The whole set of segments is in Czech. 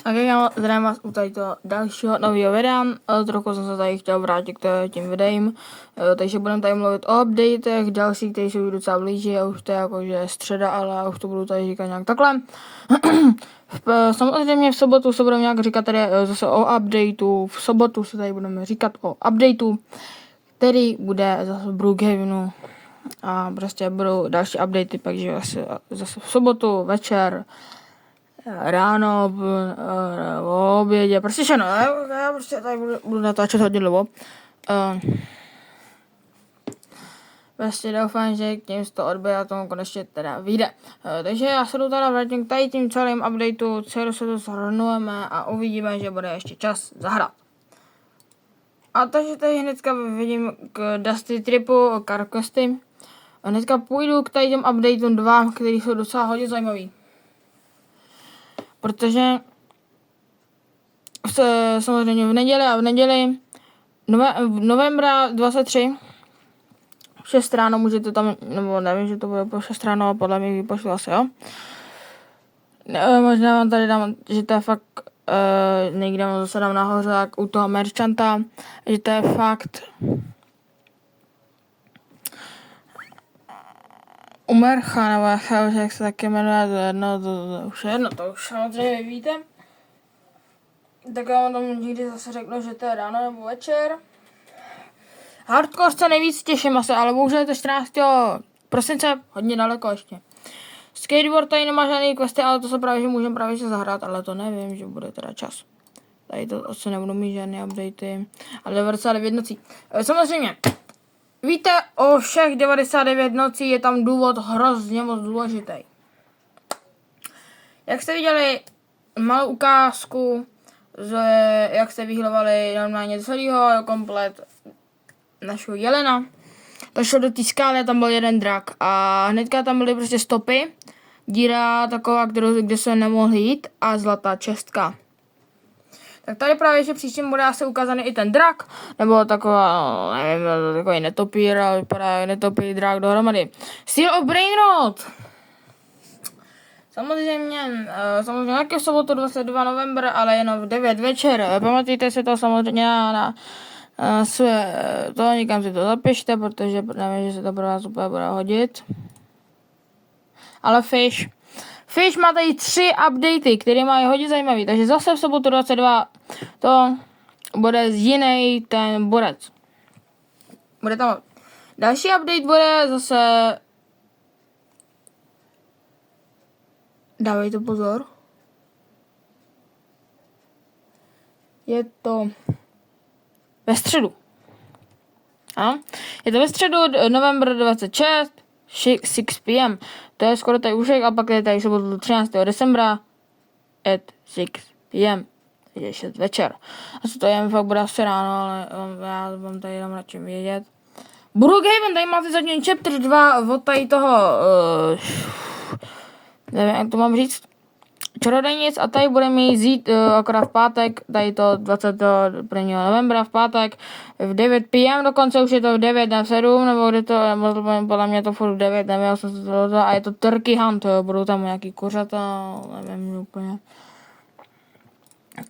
A já zdravím vás u tady toho dalšího nového videa. Trochu jsem se tady chtěl vrátit k těm videím, takže budeme tady mluvit o updatech, další, které jsou docela blíží, a už to je jakože středa, ale už to budu tady říkat nějak takhle. Samozřejmě v sobotu se budeme nějak říkat tady zase o updateu, v sobotu se tady budeme říkat o updateu, který bude zase v Brookhavenu a prostě budou další updaty, takže zase v sobotu večer, ráno, o obědě, prostě všechno, já prostě tady budu natáčet hodně dlouho. Prostě doufám, že k tím 100 odběr a tomu konečně teda vyjde. Takže já se jdu teda vrátím k tady tím celým updateu, celou se to shrnujeme a uvidíme, že bude ještě čas zahrát. A takže tady hnedka vidím k Dusty Tripu, Carquesty. A hnedka půjdu k tady těm updateům 2, které jsou docela hodně zajímavý. Protože samozřejmě v neděli novembra 23 6 ráno můžete tam, nebo nevím, že to bude po 6 ráno, ale podle mě vypošlu asi, jo. Možná vám tady dám, že to je fakt, někde mám zase dám nahoře, jak u toho merchanta, že to je fakt Umercha, nebo jak se taky jmenuje, to už samozřejmě víte. Tak já vám tam někdy zase řeknu, že to je ráno nebo večer. Hardcore se nejvíc těším asi, ale bohužel je to 14. prosince, hodně daleko ještě. Skateboard tady nemá žádný questy, ale to se právě, že můžeme právě se zahrát, ale to nevím, že bude teda čas. Tady to asi nebudou mít žádné updaty, ale 99 nocí. Samozřejmě, víte, o všech 99 nocí je tam důvod hrozně moc důležitý. Jak jste viděli malou ukázku, jak jste vyhledovali normálně celého komplet našeho jelena, to šlo do té skály a tam byl jeden drak a hnedka tam byly prostě stopy, díra taková, kde se nemohl jít a zlatá čestka. Tak tady právě, že příštím bude asi ukázaný i ten drak, nebo taková, nevím, takový netopír, ale vypadá netopír drak dohromady. Seal of Brainrot! Samozřejmě nějaký v sobotu 22 november, ale jenom v 9 večer. Pamatujte si to samozřejmě na své, to někam si to zapište, protože nevím, že se to pro vás úplně bude hodit. Ale Fish má tady 3 updaty, které mají hodně zajímavý, takže zase v sobotu 22 to bude jiný ten borec. Bude tam další update, bude zase, dávejte pozor, je to ve středu. Ano, je to ve středu, november 26, 6 p.m. To je skoro tady úšek a pak je tady sobotu 13. decembra at 6 p.m. Takže 6 večer. Asi to jen fakt bude asi ráno, ale já vám tady dám radši vědět. Brookhaven, tady máte zatím chapter 2 od tady toho, nevím, jak to mám říct, čarodejnic a tady bude mít akorát v pátek, tady to 21. novembra v pátek v 9 p.m. dokonce už je to v 9 na 7, nebo kde to, podle mě to furt v 9, nevěděl jsem to a je to Turkey Hunt, budou tam nějaký kuřata, nevím úplně.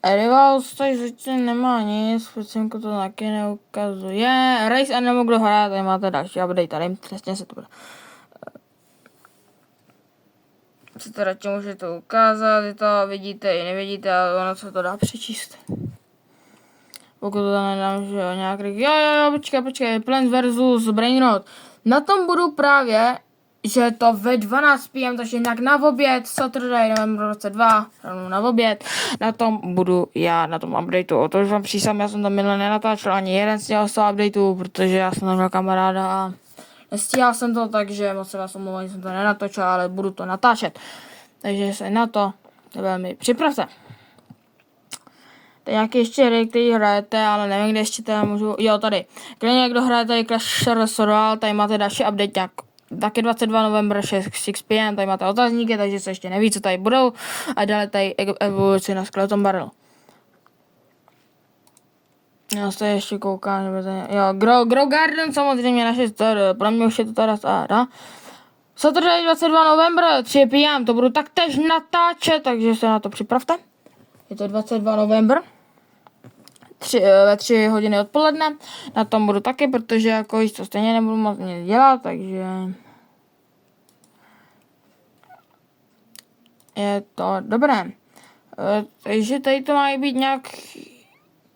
Rivals tady zatím nemá nic, Ficinko to taky neukazuje. Race a nebo kdo hraje, tady máte další update, tady přesně se to bude. Si to radši můžete ukázat, vy to vidíte i nevidíte, ale ono se to dá přečíst. Pokud to tam nedám, že jo, nějak jo, počkej, Plants vs Brainrot. Na tom budu právě, že to ve 12 p.m, takže nějak na oběd, Saturday, november 22, rovnou na oběd, na tom budu já, na tom updateu. To už vám přísám, já jsem tam minule nenatáčel ani jeden z těch updateů, protože já jsem tam měl kamaráda a nestíhal jsem to, takže moc se vás omlouvám, že jsem to nenatočil, ale budu to natáčet. Takže se na to velmi připravte. Tady nějaký ještě hry, který hrajete, ale nevím, kde ještě teda můžu, jo tady. Když někdo hraje tady Clash Royale, tady máte další update nějak, taky 22 november 6 p.m, tady máte otazníky, takže se ještě neví, co tady budou. A dále tady evoluci na Skeleton Barrel. Já se ještě koukám, že to jo, Grow Garden samozřejmě naše story, pro mě už je to teda stáda. Saturday 22 november 3 p.m, to budu taktéž natáčet, takže se na to připravte. Je to 22 november. Ve 3 hodiny odpoledne. Na tom budu taky, protože jako to stejně nebudu moc nic dělat, takže je to dobré. Takže tady to má být nějak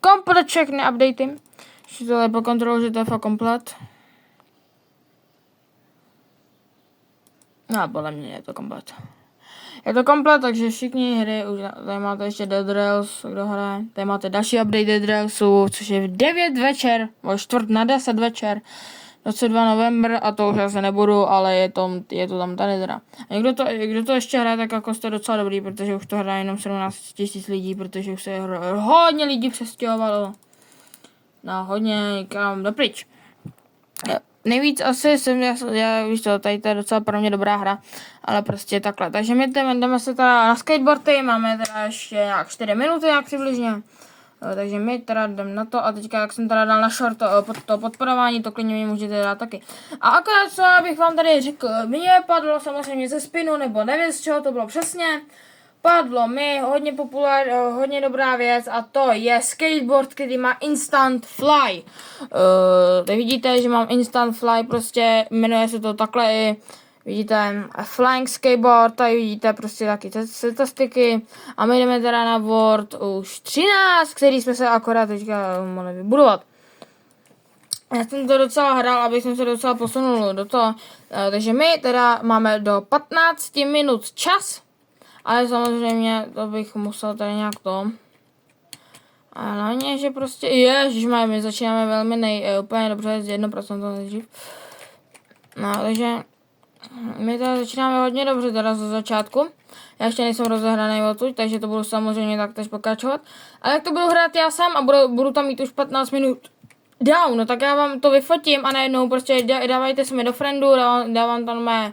komplet všechny updaty. Ještě tohle po kontrolu, že to je fakt komplet. No, podle mě je to komplet. Je to komplet, takže všichni hry, už tady máte ještě Dead Rails, kdo hraje. Tady máte další update Dead Railsu, což je v 9 večer, o 4:45 večer, 22 november, a to už asi nebudu, ale je to tam tady teda. A kdo to ještě hraje, tak jako jste docela dobrý, protože už to hraje jenom 17 000 lidí, protože už se hodně lidí přestěhovalo. No, hodně někam dopryč. Nejvíc asi já víš to, tady to je docela pro mě dobrá hra, ale prostě takhle. Takže my jdeme se teda na skateboardy, máme teda ještě nějak 4 minuty nějak přibližně. Takže my teda jdeme na to a teďka jak jsem teda dal na short to podporování, to klidně mi můžete dát taky. A akorát co abych vám tady řekl, mě padlo samozřejmě ze spinu, nebo nevím z čeho to bylo přesně. Padlo mi hodně dobrá věc a to je skateboard, který má Instant Fly. Tady vidíte, že mám Instant Fly, prostě jmenuje se to takhle i. Vidíte Flying Skateboard, tady vidíte prostě taky statistiky a my jdeme teda na World už 13, který jsme se akorát teďka mohli vybudovat. Já jsem to docela hrál, abych se docela posunul do toho, takže my teda máme do 15 minut čas, ale samozřejmě to bych musel tady nějak to. A hlavně, že prostě, ježišmaj, my začínáme velmi úplně dobře, z 1% nejdřív. No, takže my teda začínáme hodně dobře teda ze začátku. Já ještě nejsem rozehraný odtud, takže to budu samozřejmě taktéž pokračovat. Ale jak to budu hrát já sám a budu tam mít už 15 minut down, no tak já vám to vyfotím a najednou prostě dávajte se mi do friendu, dávám tam mé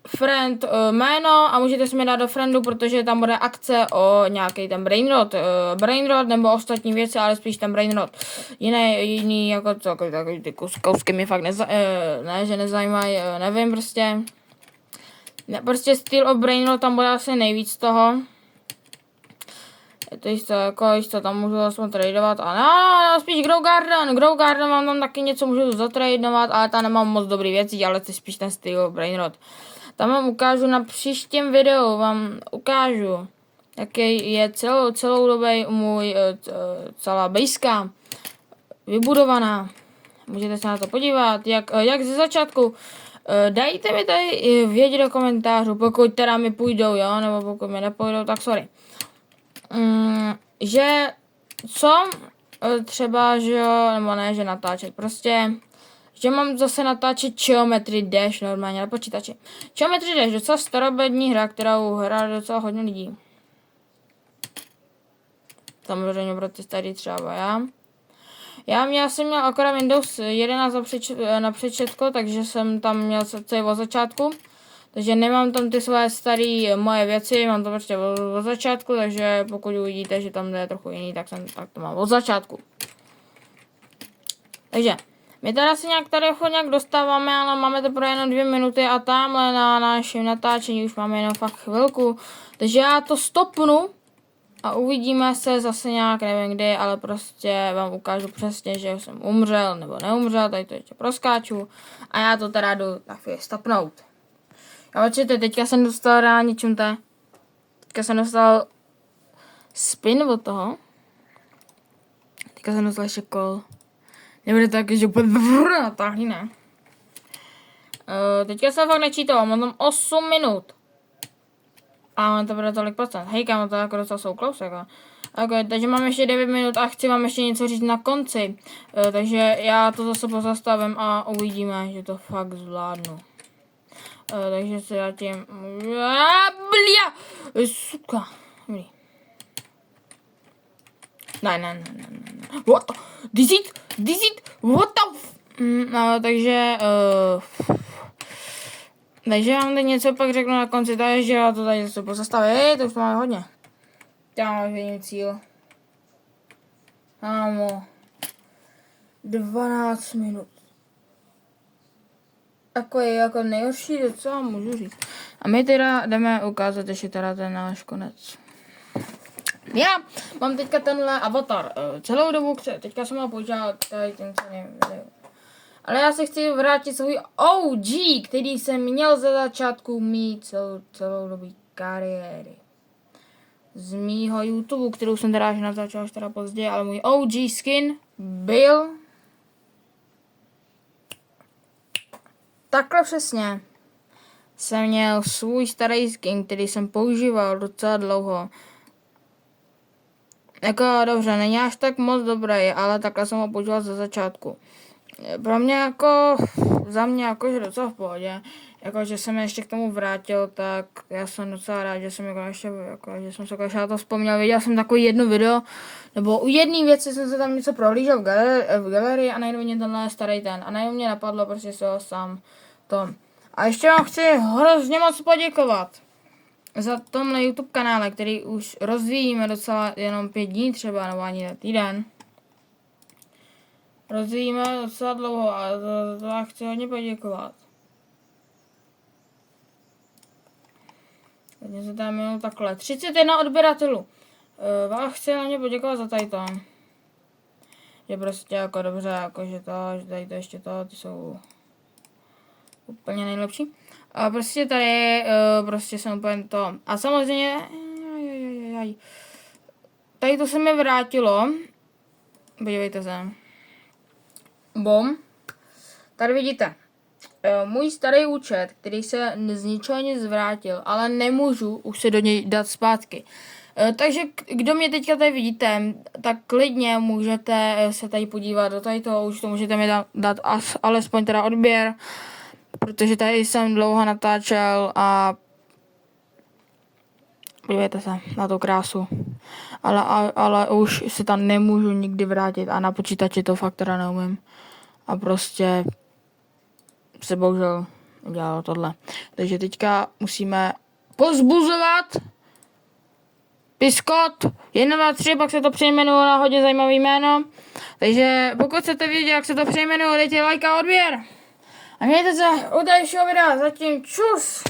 friend jméno a můžete se mi dát do friendu, protože tam bude akce o nějaký ten brainrot nebo ostatní věci, ale spíš ten brainrot. Jiný jako takový ty kousky mě fakt že nezajímají, nevím prostě. Prostě Steel of Brainrot tam bude asi nejvíc toho. Je to jisto, tam můžu aspoň tradovat a no, spíš Grow Garden mám tam taky něco můžu zatradovat, ale tam nemám moc dobrý věcí, ale to je spíš ten Steel of Brainrot. Tam vám ukážu na příštím videu, vám ukážu, jaký je celou dobou celá bejska vybudovaná. Můžete se na to podívat, jak ze začátku. Dajte mi tady vědět do komentářů, pokud teda mi půjdou, jo, nebo pokud mi nepůjdou, tak sorry. Že co třeba, že jo, nebo ne, že natáčet, prostě že mám zase natáčet Geometry Dash normálně na počítači. Geometry Dash, docela starobední hra, kterou hraje docela hodně lidí. Samozřejmě pro ty starý třeba já. Já jsem měl akorát Windows 11 na přečetko, takže jsem tam měl celý od začátku. Takže nemám tam ty své staré moje věci, mám to prostě od začátku, takže pokud uvidíte, že tam je trochu jiný, tak to mám od začátku. Takže my teda si nějak tady nějak dostáváme, ale máme teprve jenom 2 minuty a tamhle na našem natáčení už máme jenom fakt chvilku. Takže já to stopnu a uvidíme se zase nějak, nevím kdy, ale prostě vám ukážu přesně, že jsem umřel nebo neumřel, tady to ještě proskáču a já to teda jdu na chvíli stopnout. A počkejte, teďka jsem dostal reálně čumte. Teďka jsem dostal spin od toho. Teďka jsem dostal ještě kol. Nebude to taky, že úplně natáhli, ne? Teďka jsem fakt nečítal, mám tam 8 minut. A mám to bude tolik procent. Hejka, mám to jako docela jsou close, jako. Okay, takže mám ještě 9 minut a chci vám ještě něco říct na konci. Takže já to zase pozastavím a uvidíme, že to fakt zvládnu. Takže se zatím... Blia! Suka. Ne. What the... This it? What the... No, takže... Takže vám teď něco pak řeknu na konci, takže já to tady zase pozastavím. To už máme hodně. Tam máš jedním cíl. Mámo. 12 minut. Jako nejhorší docela můžu říct. A my teda jdeme ukázat ještě teda ten náš konec. Já mám teďka tenhle avatar celou dobu, teďka jsem ho používal tady ten celý video. Ale já se chci vrátit svůj OG, který jsem měl za začátku mít celou dobu kariéry. Z mýho YouTube, kterou jsem teda až natáčel až teda později, ale můj OG skin byl takhle přesně. Jsem měl svůj starý skin, který jsem používal docela dlouho. Jako dobře, není až tak moc dobrý, ale takhle jsem ho používal za začátku. Pro mě jako, za mě jakože docela v pohodě. Jako, že jsem ještě k tomu vrátil, tak já jsem docela rád, že jsem že jsem se na to vzpomněl. Viděl jsem takový jedno video, nebo u jedné věci jsem se tam něco prohlížel v galerii a najednou mě tenhle starý ten. A najednou mě napadlo prostě se ho sám to. A ještě vám chci hrozně moc poděkovat za tomhle YouTube kanále, který už rozvíjíme docela jenom 5 dní třeba, nebo ani týden. Rozvíjíme docela dlouho a to vám chci hodně poděkovat. Teď se tam jenom takhle. 31 odběratelů. Vám chci hodně poděkovat za tady to. Je prostě jako dobře, jako že tady to ještě ty jsou úplně nejlepší. A prostě tady, prostě jsem úplně to. A samozřejmě, tady to se mi vrátilo. Podívejte se. Bom. Tady vidíte. Můj starý účet, který se z ničeho nic zvrátil, ale nemůžu už se do něj dát zpátky. Takže kdo mě teďka tady vidíte, tak klidně můžete se tady podívat do tady toho účtu, můžete mi dát alespoň teda odběr, protože tady jsem dlouho natáčel a podívejte se na tu krásu. Ale už se tam nemůžu nikdy vrátit a na počítači to fakt teda neumím. A prostě se bohužel udělalo tohle. Takže teďka musíme pozbuzovat Piskot 1, 2, 3, pak se to přejmenuje na hodně zajímavý jméno. Takže pokud chcete vědět, jak se to přejmenuje, dejte like a odběr. A mějte se u dalšího videa. Zatím čus!